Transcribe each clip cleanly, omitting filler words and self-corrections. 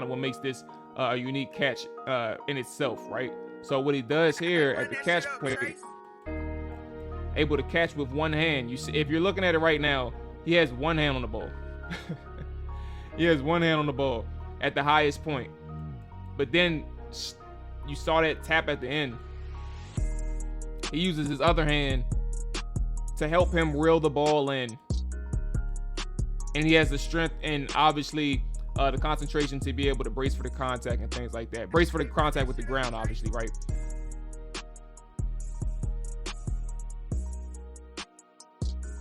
kind of what makes this a unique catch in itself, right? So what he does here at the catch plate, able to catch with one hand. You see, if you're looking at it right now, he has one hand on the ball. He has one hand on the ball at the highest point. But then you saw that tap at the end. He uses his other hand to help him reel the ball in. And he has the strength and obviously the concentration to be able to brace for the contact and things like that. Brace for the contact with the ground, obviously, right?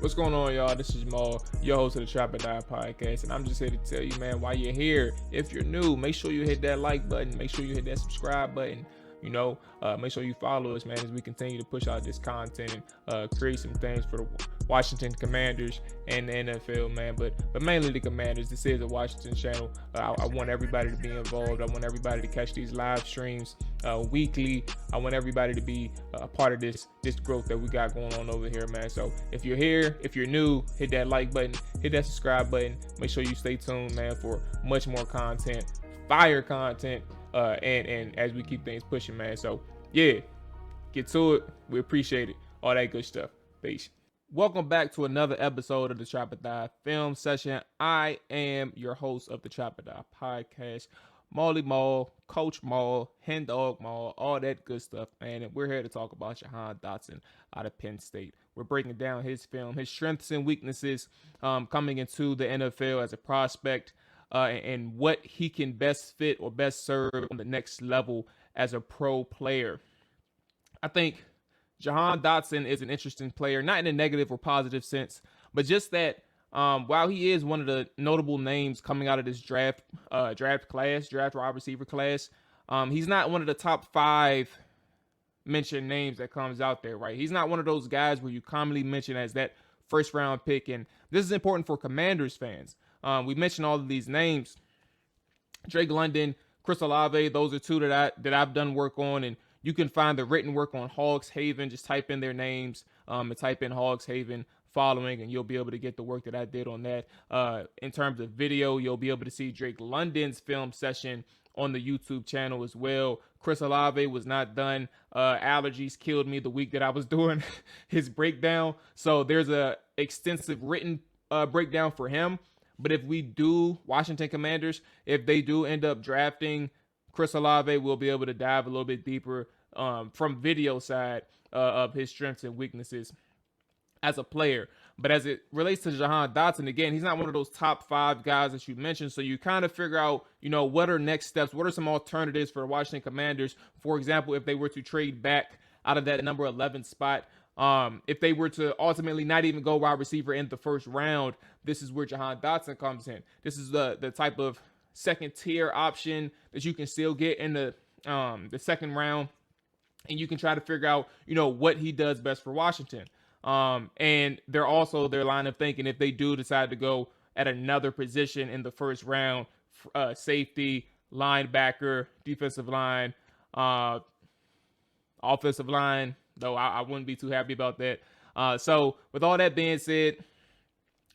What's going on, y'all? This is Maul, your host of the Trap or Die podcast, and I'm just here to tell you, man, while you're here, if you're new, make sure you hit that like button, make sure you hit that subscribe button, make sure you follow us, man, as we continue to push out this content and create some things for the Washington Commanders and the NFL, man, but mainly the Commanders. This is a Washington channel. I want everybody to be involved. I want everybody to catch these live streams weekly. I want everybody to be a part of this growth that we got going on over here, man. So if you're here, if you're new, hit that like button, hit that subscribe button. Make sure you stay tuned, man, for much more content, fire content, and as we keep things pushing, man. So yeah, get to it. We appreciate it. All that good stuff. Peace. Welcome back to another episode of the Trap or Die Film Session. I am your host of the Trap or Die podcast, Molly Maul, Coach Maul, Hen Dog Maul, all that good stuff, man. And we're here to talk about Jahan Dotson out of Penn State. We're breaking down his film, his strengths and weaknesses coming into the NFL as a prospect, and what he can best fit or best serve on the next level as a pro player. I think Jahan Dotson is an interesting player, not in a negative or positive sense, but just that while he is one of the notable names coming out of this draft wide receiver class, he's not one of the top 5 mentioned names that comes out there, right? He's not one of those guys where you commonly mention as that first round pick, and this is important for Commanders fans. We mentioned all of these names: Drake London, Chris Olave. Those are two that I've done work on, and you can find the written work on Hogs Haven. Just type in their names and type in Hogs Haven following, and you'll be able to get the work that I did on that. In terms of video, you'll be able to see Drake London's film session on the YouTube channel as well. Chris Olave was not done. Allergies killed me the week that I was doing his breakdown. So there's a extensive written breakdown for him. But if we do, Washington Commanders, if they do end up drafting Chris Olave, will be able to dive a little bit deeper from video side of his strengths and weaknesses as a player. But as it relates to Jahan Dotson, again, he's not one of those top 5 guys that you mentioned. So you kind of figure out, what are next steps? What are some alternatives for the Washington Commanders? For example, if they were to trade back out of that number 11 spot, if they were to ultimately not even go wide receiver in the first round, this is where Jahan Dotson comes in. This is the type of second tier option that you can still get in the second round, and you can try to figure out what he does best for Washington. And they're also their line of thinking, if they do decide to go at another position in the first round, safety, linebacker, defensive line, offensive line, though I wouldn't be too happy about that. So with all that being said,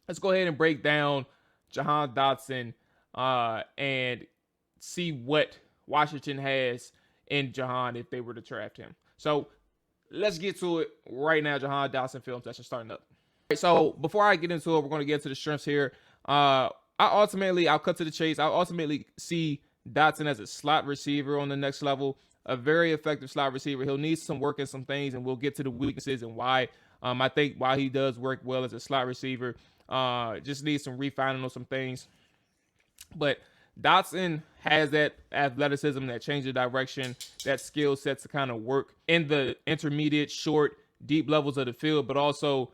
let's go ahead and break down Jahan Dotson and see what Washington has in Jahan if they were to draft him. So let's get to it right now. Jahan Dotson film session starting up. Right, so before I get into it, we're going to get to the strengths here. I'll cut to the chase. I ultimately see Dotson as a slot receiver on the next level, a very effective slot receiver. He'll need some work in some things, and we'll get to the weaknesses and why. I think why he does work well as a slot receiver, just needs some refining on some things. But Dotson has that athleticism, that change of direction, that skill set to kind of work in the intermediate, short, deep levels of the field, but also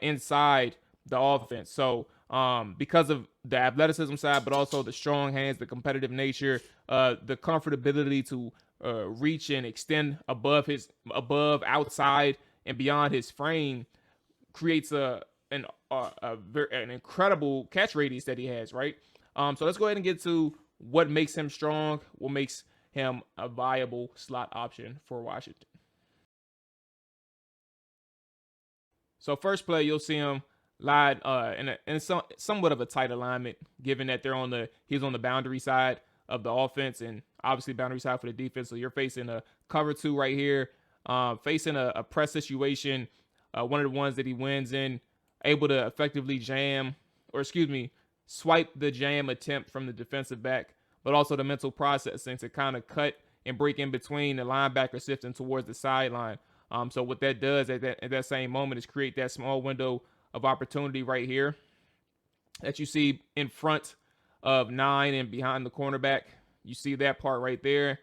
inside the offense. So because of the athleticism side, but also the strong hands, the competitive nature, the comfortability to reach and extend above, outside, and beyond his frame, creates an incredible catch radius that he has, right? So let's go ahead and get to what makes him strong, what makes him a viable slot option for Washington. So first play, you'll see him lie in somewhat of a tight alignment, given that he's on the boundary side of the offense, and obviously boundary side for the defense. So you're facing a cover 2 right here, facing a press situation, one of the ones that he wins in, able to effectively swipe the jam attempt from the defensive back, but also the mental processing to kind of cut and break in between the linebacker shifting towards the sideline. So what that does at that same moment is create that small window of opportunity right here that you see in front of 9 and behind the cornerback. You see that part right there.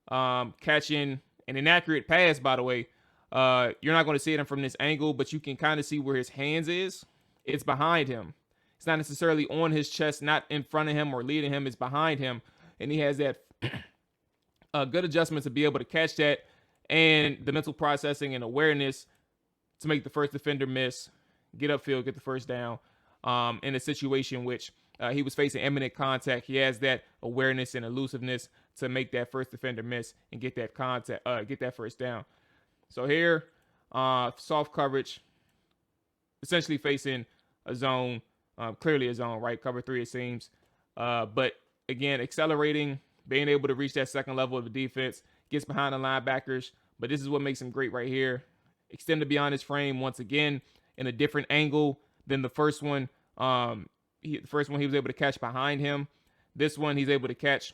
Catching an inaccurate pass, by the way. You're not going to see it from this angle, but you can kind of see where his hands is. It's behind him. It's not necessarily on his chest, not in front of him or leading him. It's behind him. And he has that good adjustment to be able to catch that, and the mental processing and awareness to make the first defender miss, get upfield, get the first down. In a situation which he was facing imminent contact, he has that awareness and elusiveness to make that first defender miss and get that get that first down. So here, soft coverage, essentially facing a zone, clearly a zone, right? Cover 3, it seems. But again, accelerating, being able to reach that second level of the defense, gets behind the linebackers. But this is what makes him great right here. Extended beyond his frame once again in a different angle than the first one. The first one he was able to catch behind him. This one he's able to catch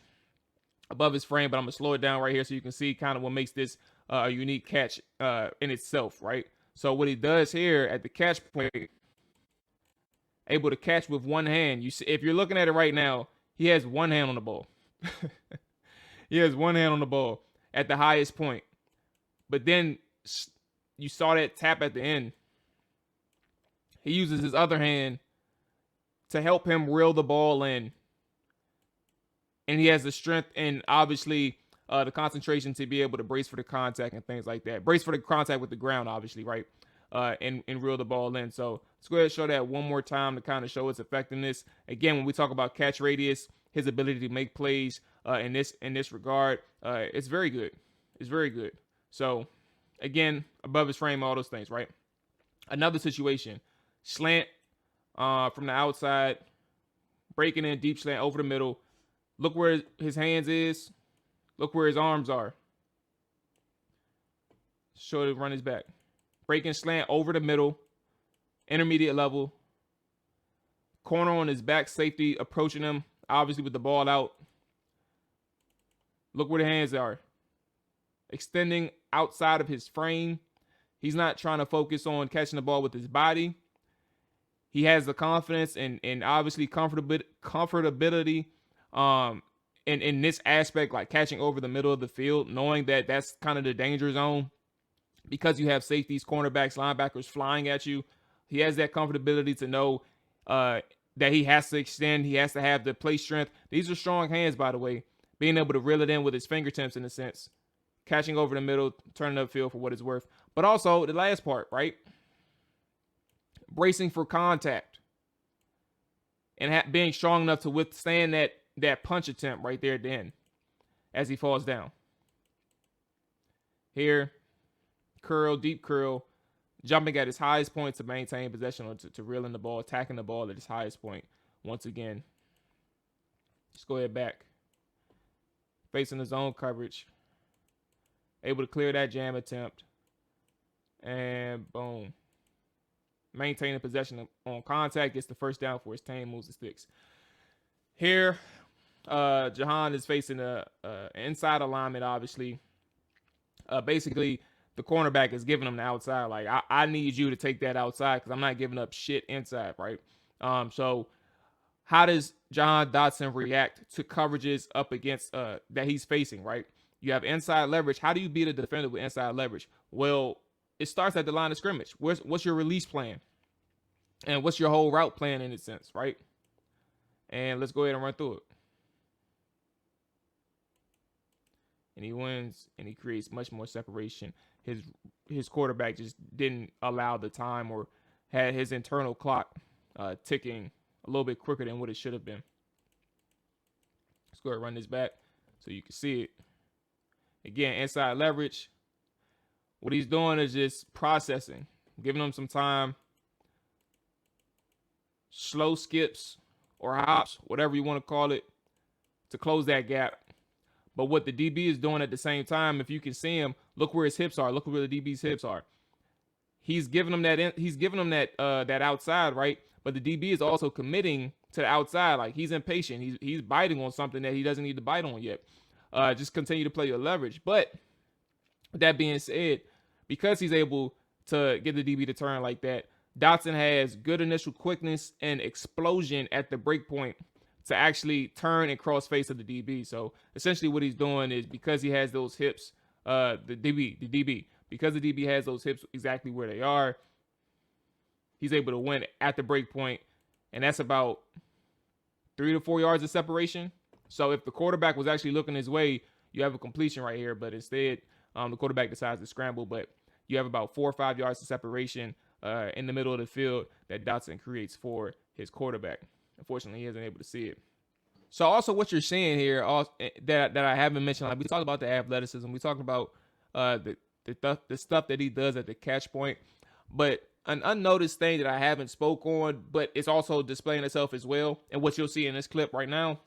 above his frame, but I'm going to slow it down right here so you can see kind of what makes this a unique catch in itself, right? So what he does here at the catch point, able to catch with one hand. You see, if you're looking at it right now, he has one hand on the ball. He has one hand on the ball at the highest point. But then you saw that tap at the end. He uses his other hand to help him reel the ball in. And he has the strength and obviously the concentration to be able to brace for the contact and things like that. Brace for the contact with the ground, obviously, right? And reel the ball in. So let's go ahead and show that one more time to kind of show its effectiveness. Again, when we talk about catch radius, his ability to make plays in this regard, it's very good. It's very good. So again, above his frame, all those things, right? Another situation, slant from the outside, breaking in deep slant over the middle. Look where his hands is. Look where his arms are. Show to run his back. Breaking slant over the middle, intermediate level. Corner on his back, safety approaching him, obviously with the ball out. Look where the hands are. Extending outside of his frame. He's not trying to focus on catching the ball with his body. He has the confidence and obviously comfortability in this aspect, like catching over the middle of the field, knowing that that's kind of the danger zone because you have safeties, cornerbacks, linebackers flying at you. He has that comfortability to know that he has to extend. He has to have the play strength. These are strong hands, by the way. Being able to reel it in with his fingertips in a sense. Catching over the middle, turning upfield for what it's worth. But also the last part, right? Bracing for contact. And being strong enough to withstand that punch attempt right there at the end as he falls down. Here, curl, deep curl, jumping at his highest point to maintain possession or to reel in the ball, attacking the ball at his highest point. Once again, let's go ahead back. Facing the zone coverage. Able to clear that jam attempt. And boom. Maintaining possession on contact, gets the first down for his team, moves the sticks. Here, Jahan is facing an inside alignment, obviously. Basically, the cornerback is giving him the outside. Like, I need you to take that outside because I'm not giving up shit inside, right? So how does Jahan Dotson react to coverages up against that he's facing, right? You have inside leverage. How do you beat a defender with inside leverage? Well, it starts at the line of scrimmage. What's your release plan? And what's your whole route plan in a sense, right? And let's go ahead and run through it. And he wins, and he creates much more separation. His quarterback just didn't allow the time or had his internal clock ticking a little bit quicker than what it should have been. Let's go ahead and run this back so you can see it. Again, inside leverage. What he's doing is just processing, giving him some time. Slow skips or hops, whatever you want to call it, to close that gap. But what the DB is doing at the same time, if you can see him, look where his hips are. Look where the DB's hips are. He's giving them that. He's giving them that outside, right? But the DB is also committing to the outside. Like, he's impatient. He's biting on something that he doesn't need to bite on yet. Just continue to play your leverage. But with that being said, because he's able to get the DB to turn like that, Dotson has good initial quickness and explosion at the break point to actually turn and cross face of the DB. So essentially what he's doing is, because he has those hips, the DB, because the DB has those hips exactly where they are, he's able to win at the break point. And that's about 3 to 4 yards of separation. So if the quarterback was actually looking his way, you have a completion right here. But instead, the quarterback decides to scramble. But you have about 4 or 5 yards of separation in the middle of the field that Dotson creates for his quarterback. Unfortunately, he isn't able to see it. So also what you're seeing here that I haven't mentioned, like we talked about the athleticism. We talked about the stuff that he does at the catch point. But an unnoticed thing that I haven't spoke on, but it's also displaying itself as well, and what you'll see in this clip right now,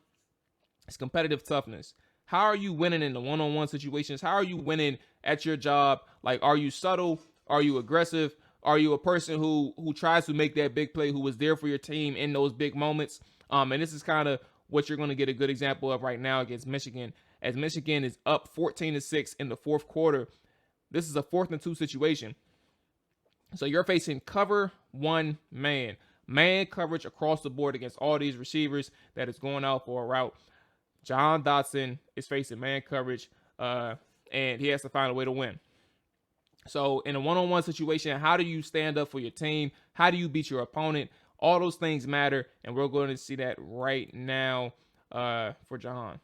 is competitive toughness. How are you winning in the one-on-one situations? How are you winning at your job? Like, are you subtle? Are you aggressive? Are you a person who tries to make that big play, who was there for your team in those big moments? And this is kind of what you're going to get a good example of right now against Michigan, as Michigan is up 14-6 in the fourth quarter. This is a 4th and 2 situation. So you're facing cover one man coverage across the board against all these receivers that is going out for a route. Jahan Dotson is facing man coverage, and he has to find a way to win. So in a one-on-one situation, how do you stand up for your team? How do you beat your opponent? All those things matter, and we're going to see that right now for Jahan.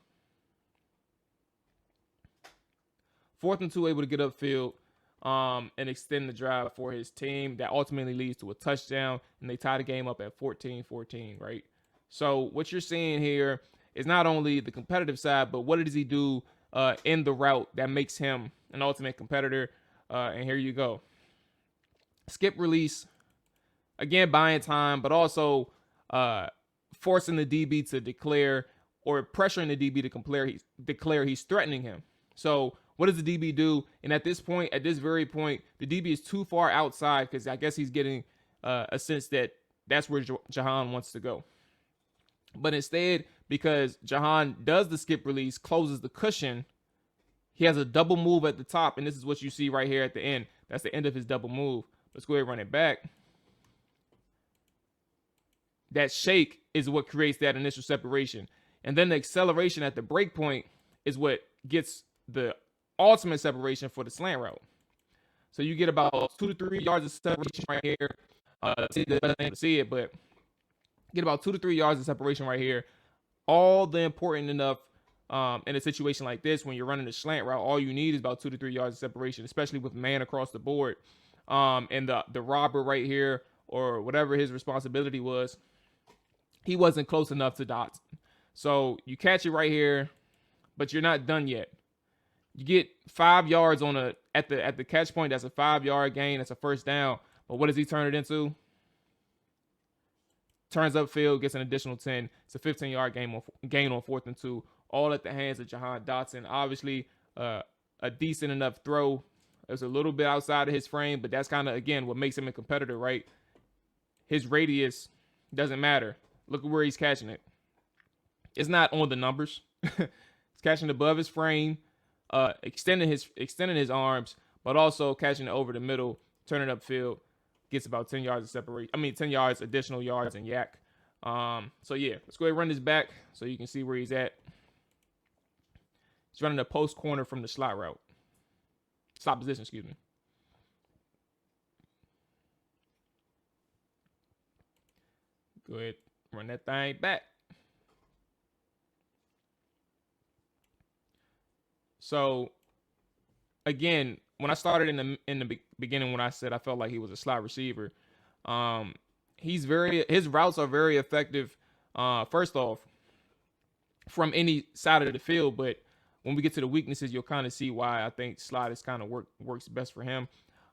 4th and 2, able to get upfield and extend the drive for his team. That ultimately leads to a touchdown, and they tie the game up at 14-14, right? So what you're seeing here is not only the competitive side, but what does he do in the route that makes him an ultimate competitor? And here you go. Skip release. Again, buying time, but also forcing the DB to declare, or pressuring the DB to declare he's threatening him. So what does the DB do? And at this very point, the DB is too far outside, because I guess he's getting a sense that that's where Jahan wants to go. But instead, because Jahan does the skip release, closes the cushion, he has a double move at the top, and this is what you see right here at the end. That's the end of his double move. Let's go ahead and run it back. That shake is what creates that initial separation. And then the acceleration at the break point is what gets the ultimate separation for the slant route. So you get about 2 to 3 yards of separation right here. To see it, but get about 2 to 3 yards of separation right here. All the important enough in a situation like this, when you're running a slant route, all you need is about 2 to 3 yards of separation, especially with man across the board. And the robber right here, or whatever his responsibility was, he wasn't close enough to Dotson. So you catch it right here, but you're not done yet. You get 5 yards at the catch point. That's a 5-yard gain. That's a first down. But what does he turn it into? Turns upfield, gets an additional 10. It's a 15-yard gain on 4th and 2, all at the hands of Jahan Dotson. Obviously, a decent enough throw. It's a little bit outside of his frame, but that's kind of, again, what makes him a competitor, right? His radius doesn't matter. Look at where he's catching it. It's not on the numbers. He's catching above his frame, extending his arms, but also catching it over the middle, turning upfield. Gets about 10 yards of separation. 10 yards, additional yards and yak. So yeah, let's go ahead and run this back so you can see where he's at. He's running a post corner from the slot route. Slot position, excuse me. Go ahead, run that thing back. So again, when I started in the beginning, when I said I felt like he was a slot receiver, his routes are very effective. First off, from any side of the field, but when we get to the weaknesses, you'll kind of see why I think slot is kind of works best for him.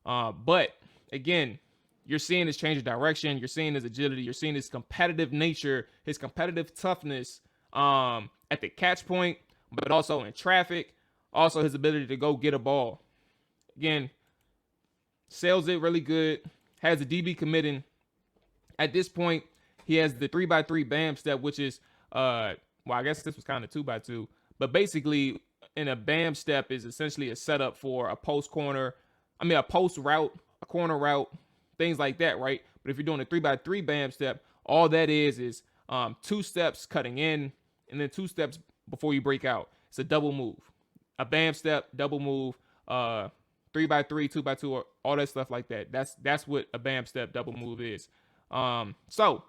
But again, you're seeing his change of direction, you're seeing his agility, you're seeing his competitive nature, his competitive toughness, at the catch point, but also in traffic. Also, his ability to go get a ball. Again, sells it really good. Has a DB committing. At this point, he has the 3x3 BAM step, which is I guess this was kind of 2x2, but basically in a BAM step is essentially a setup for a post route, a corner route, things like that, right? But if you're doing a 3x3 BAM step, all that is 2 steps cutting in and then 2 steps before you break out. It's a double move. A BAM step, double move, 3x3, 2x2, all that stuff like that. That's what a BAM step double move is. So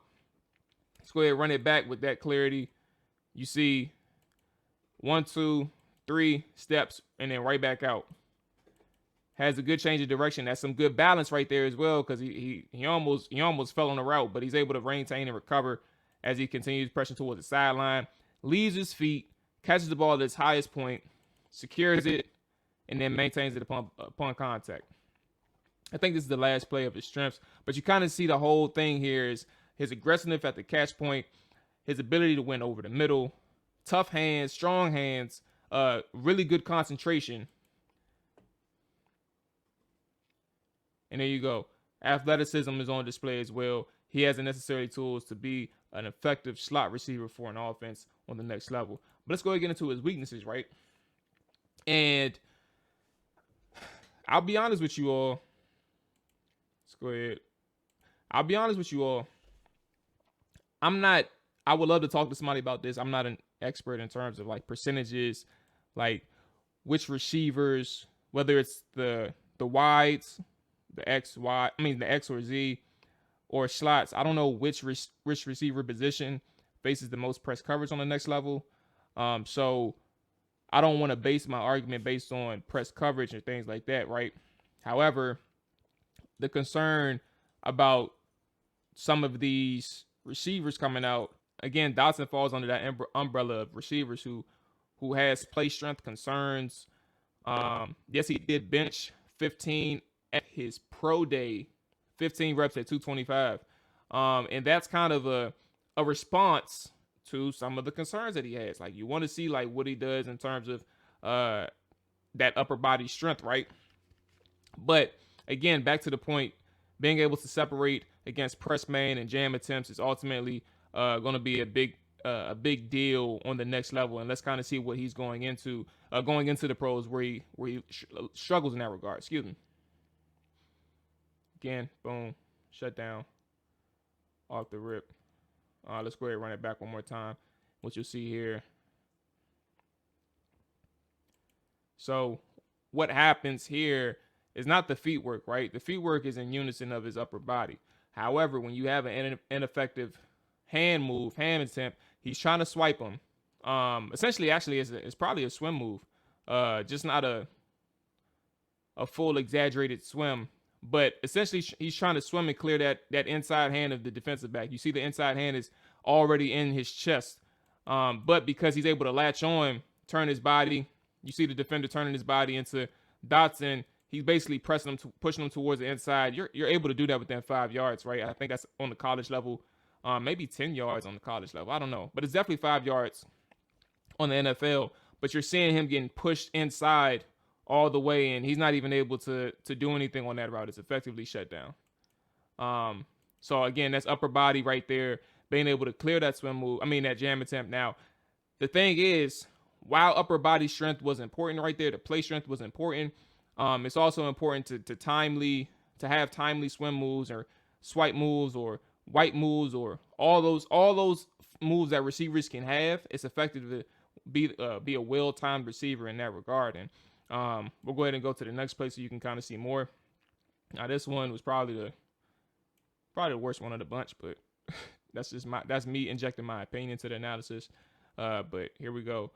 let's go ahead and run it back with that clarity. You see 1, 2, 3 steps and then right back out. Has a good change of direction. That's some good balance right there as well, because he almost fell on the route, but he's able to maintain and recover as he continues pressing towards the sideline. Leaves his feet, catches the ball at its highest point, secures it, and then maintains it upon contact. I think this is the last play of his strengths, but you kind of see the whole thing here is his aggressiveness at the catch point, his ability to win over the middle, tough hands, strong hands, really good concentration. And there you go. Athleticism is on display as well. He has the necessary tools to be an effective slot receiver for an offense on the next level. But let's go ahead and get into his weaknesses, right? And I'll be honest with you all. Let's go ahead. I'll be honest with you all. I would love to talk to somebody about this. I'm not an expert in terms of like percentages, like which receivers, whether it's the wides, the X or Z, or slots. I don't know which receiver position faces the most press coverage on the next level. So I don't want to base my argument based on press coverage and things like that, right? However, the concern about some of these receivers coming out, again, Dotson falls under that umbrella of receivers who has play strength concerns. Yes, he did bench 15 at his pro day, 15 reps at 225. And that's kind of a response to some of the concerns that he has. Like, you want to see like what he does in terms of that upper body strength, right? But again, back to the point, being able to separate against press man and jam attempts is ultimately going to be a big deal on the next level. And let's kind of see what he's going into the pros where he struggles in that regard. Excuse me. Again, boom, shut down, off the rip. Let's go ahead and run it back one more time. What you'll see here. So what happens here is not the feet work, right? The feet work is in unison of his upper body. However, when you have an ineffective hand attempt, he's trying to swipe him. Essentially, actually, it's probably a swim move, just not a full exaggerated swim. But essentially, he's trying to swim and clear that inside hand of the defensive back. You see the inside hand is already in his chest. But because he's able to latch on, turn his body, you see the defender turning his body into Dotson. He's basically pushing him towards the inside. You're able to do that within 5 yards, right? I think that's on the college level, maybe 10 yards on the college level. I don't know, but it's definitely 5 yards on the NFL. But you're seeing him getting pushed inside all the way, and he's not even able to do anything on that route. It's effectively shut down. So again, that's upper body right there, being able to clear that that jam attempt. Now, the thing is, while upper body strength was important right there, the play strength was important. It's also important to have timely swim moves or swipe moves or white moves or all those moves that receivers can have. It's effective to be a well-timed receiver in that regard. And we'll go ahead and go to the next place so you can kind of see more. Now, this one was probably the worst one of the bunch, but that's me injecting my opinion into the analysis. But here we go.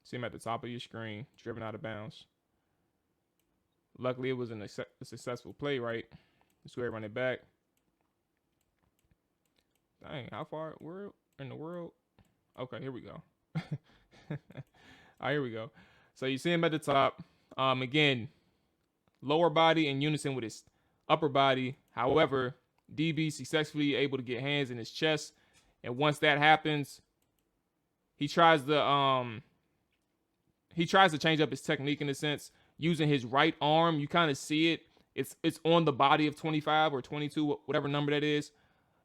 See him at the top of your screen, driven out of bounds. Luckily, it was a successful play, right? Let's go ahead and run it back. Dang, how far in the world? Okay, here we go. All right, here we go. So you see him at the top. Again, lower body in unison with his upper body. However, DB successfully able to get hands in his chest And once that happens, he tries to change up his technique in a sense, using his right arm. You kind of see it. It's on the body of 25 or 22, whatever number that is,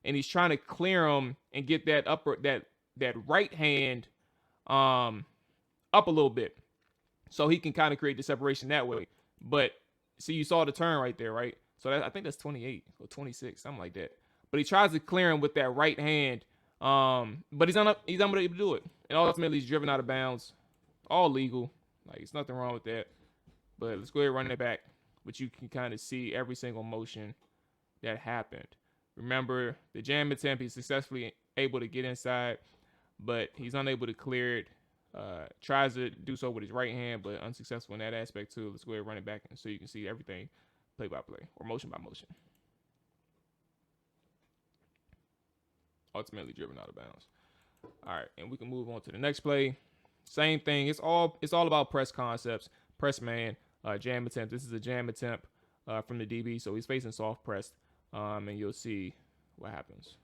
and he's trying to clear him and get that right hand up a little bit, so he can kind of create the separation that way. But see, you saw the turn right there, right? So I think that's 28 or 26, something like that. But he tries to clear him with that right hand, but he's unable to do it, and ultimately he's driven out of bounds. All legal, like it's nothing wrong with that. But let's go ahead and run it back, but you can kind of see every single motion that happened. Remember, the jam attempt, he's successfully able to get inside, but he's unable to clear it. Tries to do so with his right hand, but unsuccessful in that aspect too. Let's go ahead and run it back so you can see everything play by play or motion by motion. Ultimately driven out of bounds. All right, and we can move on to the next play. Same thing. It's all about press concepts, press man, jam attempt. This is a jam attempt from the DB, so he's facing soft press, and you'll see what happens.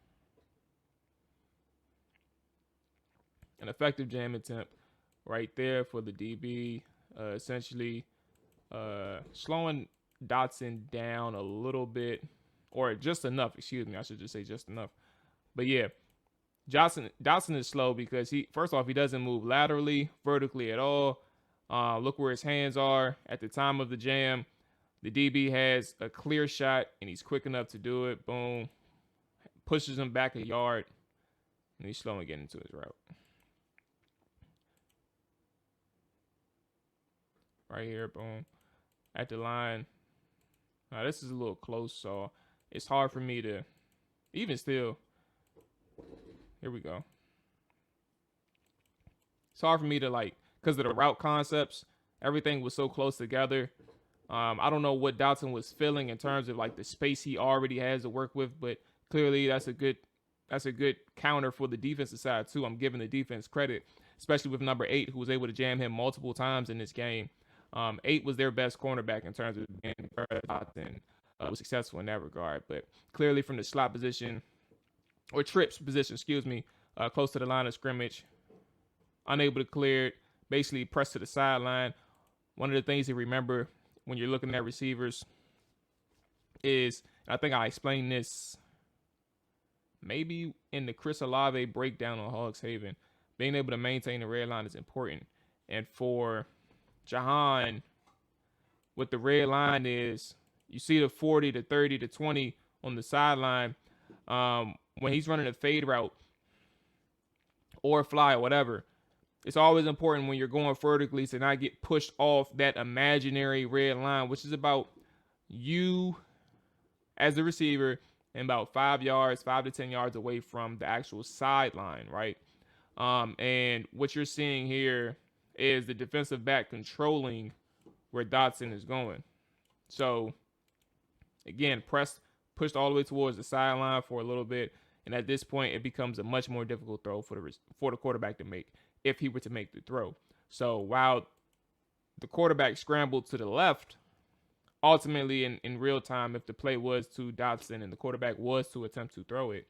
An effective jam attempt right there for the DB, essentially slowing Dotson down a little bit, or just enough. Excuse me, I should just say just enough. But yeah, Dotson is slow because first off, he doesn't move laterally, vertically at all. Look where his hands are at the time of the jam. The DB has a clear shot, and he's quick enough to do it. Boom. Pushes him back a yard, and he's slow and getting into his route. Right here, boom. At the line. Now, this is a little close, so it's hard for me to, even still, here we go. It's hard for me to, like, because of the route concepts, everything was so close together. I don't know what Dotson was feeling in terms of, like, the space he already has to work with, but clearly that's a good counter for the defensive side, too. I'm giving the defense credit, especially with number 8, who was able to jam him multiple times in this game. 8 was their best cornerback in terms of being Dotson. Was successful in that regard, but clearly from the slot position, or trips position, excuse me, close to the line of scrimmage, unable to clear it, basically pressed to the sideline. One of the things to remember when you're looking at receivers is, I think I explained this maybe in the Chris Olave breakdown on Hogs Haven, being able to maintain the red line is important. And for Jahan, what the red line is, you see the 40 to 30 to 20 on the sideline. When he's running a fade route or a fly or whatever, it's always important when you're going vertically to not get pushed off that imaginary red line, which is about you as the receiver and about 5 to 10 yards away from the actual sideline, right? And what you're seeing here is the defensive back controlling where Dotson is going. So, again, pushed all the way towards the sideline for a little bit, and at this point, it becomes a much more difficult throw for the quarterback to make if he were to make the throw. So while the quarterback scrambled to the left, ultimately in real time, if the play was to Dotson and the quarterback was to attempt to throw it,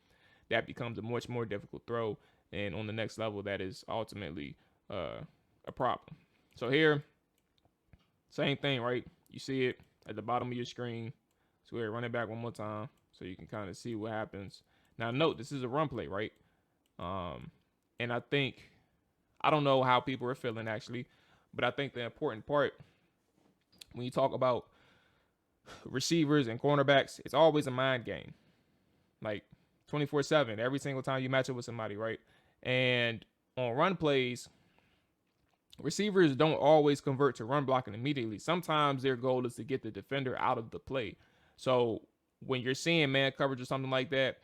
that becomes a much more difficult throw, and on the next level, that is ultimately a problem. So here, same thing, right? You see it at the bottom of your screen. So we're running back one more time so you can kind of see what happens. Now, note, this is a run play, right? And I don't know how people are feeling, actually, but I think the important part when you talk about receivers and cornerbacks, it's always a mind game. Like 24/7, every single time you match up with somebody, right? And on run plays, receivers don't always convert to run blocking immediately. Sometimes their goal is to get the defender out of the play. So when you're seeing man coverage or something like that,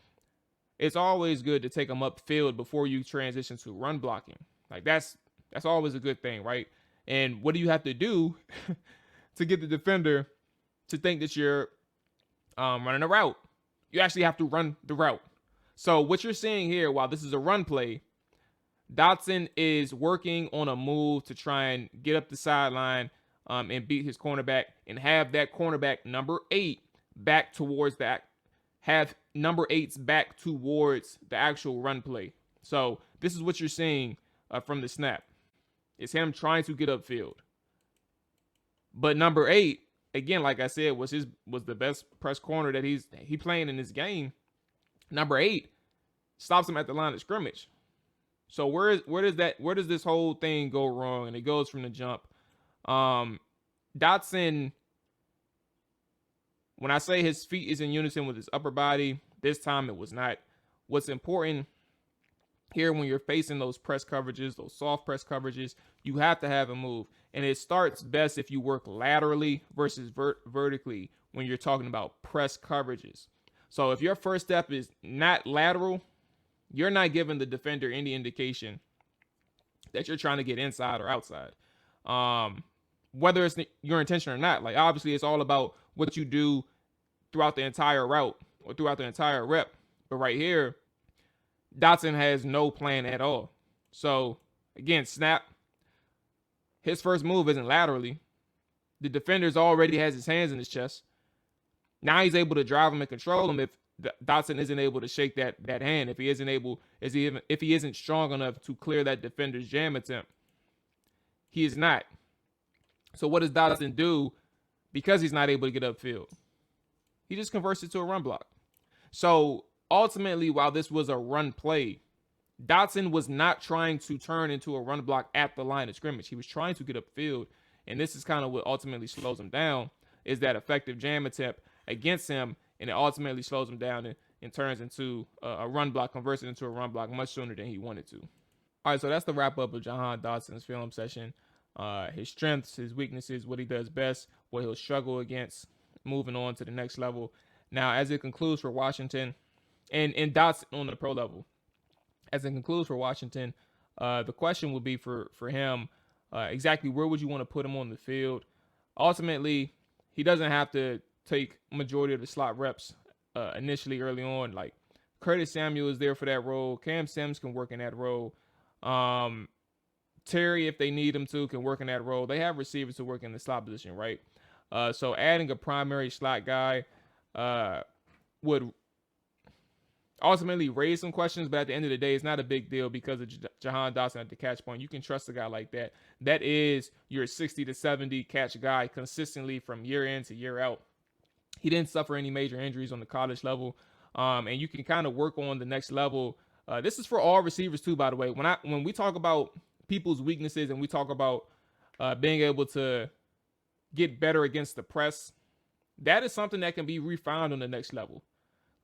it's always good to take them upfield before you transition to run blocking. Like that's always a good thing, right? And what do you have to do to get the defender to think that you're running a route? You actually have to run the route. So what you're seeing here, while this is a run play, Dotson is working on a move to try and get up the sideline and beat his cornerback and have that cornerback number 8 back towards that, have number 8's back towards the actual run play. So this is what you're seeing from the snap. It's him trying to get upfield. But number 8, again, like I said, was the best press corner that he playing in this game. Number 8 stops him at the line of scrimmage. So where does this whole thing go wrong? And it goes from the jump. Dotson, when I say his feet is in unison with his upper body, this time it was not. What's important here when you're facing those press coverages, those soft press coverages, you have to have a move. And it starts best if you work laterally versus vertically when you're talking about press coverages. So if your first step is not lateral, you're not giving the defender any indication that you're trying to get inside or outside. Whether it's your intention or not. Like, obviously, it's all about what you do throughout the entire route or throughout the entire rep. But right here, Dotson has no plan at all. So, again, snap. His first move isn't laterally. The defender's already has his hands in his chest. Now he's able to drive him and control him if Dotson isn't able to shake that hand. If he isn't strong enough to clear that defender's jam attempt. He is not. So what does Dotson do because he's not able to get upfield? He just converts it to a run block. So ultimately, while this was a run play, Dotson was not trying to turn into a run block at the line of scrimmage. He was trying to get upfield. And this is kind of what ultimately slows him down, is that effective jam attempt against him. And it ultimately slows him down and turns into a run block, converts it into a run block much sooner than he wanted to. All right, so that's the wrap up of Jahan Dotson's film session. His strengths, his weaknesses, what he does best, what he'll struggle against, moving on to the next level. Now, as it concludes for Washington, and Dotson on the pro level, as it concludes for Washington, the question would be for him, exactly where would you want to put him on the field? Ultimately, he doesn't have to take majority of the slot reps initially early on. Like, Curtis Samuel is there for that role. Cam Sims can work in that role. Terry, if they need him to, can work in that role. They have receivers to work in the slot position, right? So adding a primary slot guy would ultimately raise some questions, but at the end of the day, it's not a big deal because of Jahan Dotson at the catch point. You can trust a guy like that. That is your 60 to 70 catch guy consistently from year in to year out. He didn't suffer any major injuries on the college level, and you can kind of work on the next level. This is for all receivers too, by the way. When we talk about people's weaknesses and we talk about being able to get better against the press, that is something that can be refined on the next level.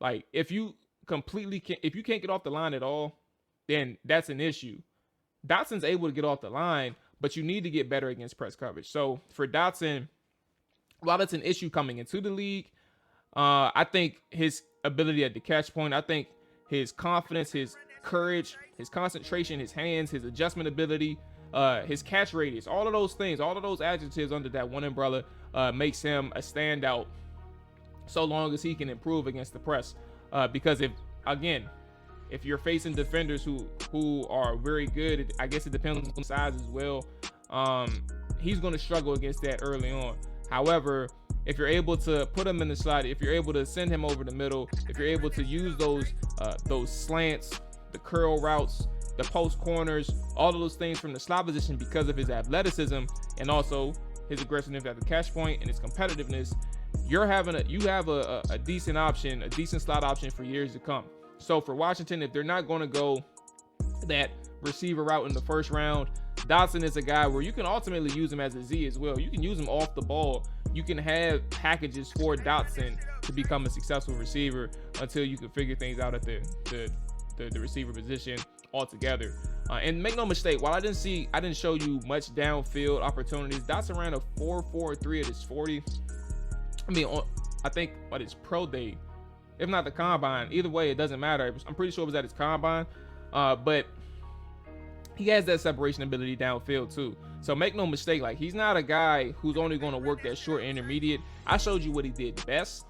Like, if you can't get off the line at all, then that's an issue. Dotson's able to get off the line, but you need to get better against press coverage. So for Dotson, while it's an issue coming into the league, I think his ability at the catch point, I think his confidence, his courage, his concentration, his hands, his adjustment ability, his catch radius, all of those things, all of those adjectives under that one umbrella makes him a standout so long as he can improve against the press. Because if you're facing defenders who are very good, I guess it depends on size as well. He's going to struggle against that early on. However, if you're able to put him in the slot, if you're able to send him over the middle, if you're able to use those slants, the curl routes, the post corners, all of those things from the slot position because of his athleticism and also his aggressiveness at the catch point and his competitiveness, you have a decent option, a decent slot option for years to come. So for Washington, if they're not going to go that receiver route in the first round, Dotson is a guy where you can ultimately use him as a Z as well. You can use him off the ball. You can have packages for Dotson to become a successful receiver until you can figure things out at the receiver position altogether. And make no mistake, while I didn't show you much downfield opportunities, Dotson ran a 4.43 at his 40. I think at his pro day, if not the combine. Either way, it doesn't matter. I'm pretty sure it was at his combine. But he has that separation ability downfield too. So make no mistake, like, he's not a guy who's only going to work that short intermediate. I showed you what he did best,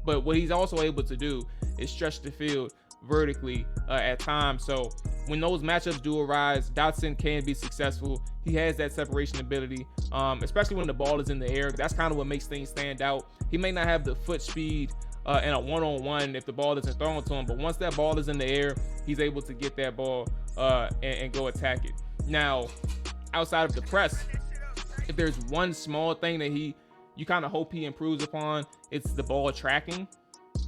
but what he's also able to do is stretch the field vertically at times. So when those matchups do arise, Dotson can be successful. He has that separation ability, especially when the ball is in the air. That's kind of what makes things stand out. He may not have the foot speed in a one-on-one if the ball isn't thrown to him. But once that ball is in the air, he's able to get that ball and go attack it. Now, outside of the press, if there's one small thing that you kind of hope he improves upon, it's the ball tracking.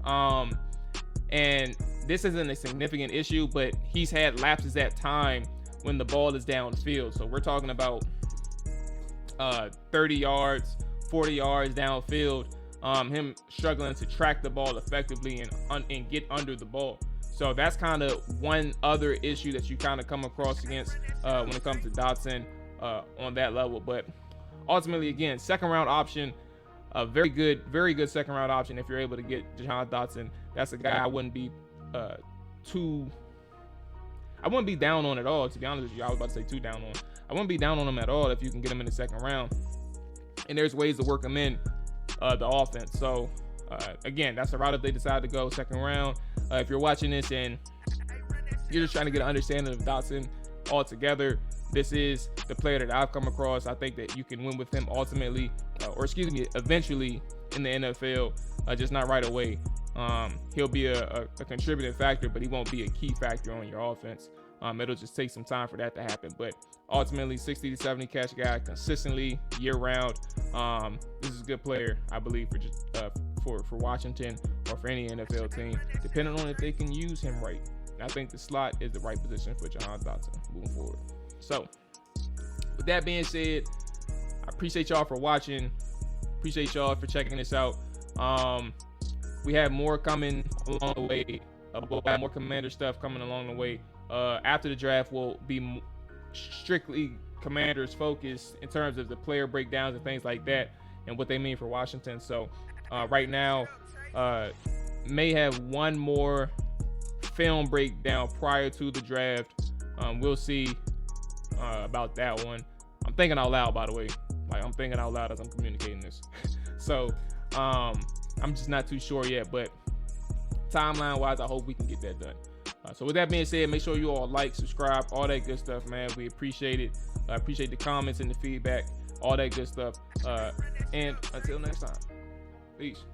And this isn't a significant issue, but he's had lapses at time when the ball is downfield. So we're talking about 30 yards, 40 yards downfield, him struggling to track the ball effectively and get under the ball. So that's kind of one other issue that you kind of come across against when it comes to Dotson on that level. But ultimately, again, second round option, a very good second round option if you're able to get Jahan Dotson. That's a guy I wouldn't be down on at all, to be honest with you. I was about to say too down on. I wouldn't be down on him at all if you can get him in the second round. And there's ways to work him in the offense. So again, that's the route if they decide to go second round. If you're watching this and you're just trying to get an understanding of Dotson altogether, this is the player that I've come across. I think that you can win with him ultimately, eventually in the NFL, just not right away. He'll be a contributing factor, but he won't be a key factor on your offense. It'll just take some time for that to happen. But ultimately, 60 to 70 catch guy consistently year round. This is a good player, I believe, for Washington or for any NFL team, depending on if they can use him right. And I think the slot is the right position for Jahan Dotson moving forward. So, with that being said, I appreciate y'all for watching. Appreciate y'all for checking this out. We have more coming along the way. We'll have more Commander stuff coming along the way. After the draft, will be strictly Commanders focused in terms of the player breakdowns and things like that and what they mean for Washington. So right now, may have one more film breakdown prior to the draft. We'll see about that one. I'm thinking out loud, by the way. Like, I'm thinking out loud as I'm communicating this. So I'm just not too sure yet, but timeline wise, I hope we can get that done. So with that being said, make sure you all like, subscribe, all that good stuff, man. We appreciate it. I appreciate the comments and the feedback, all that good stuff. And until next time, peace.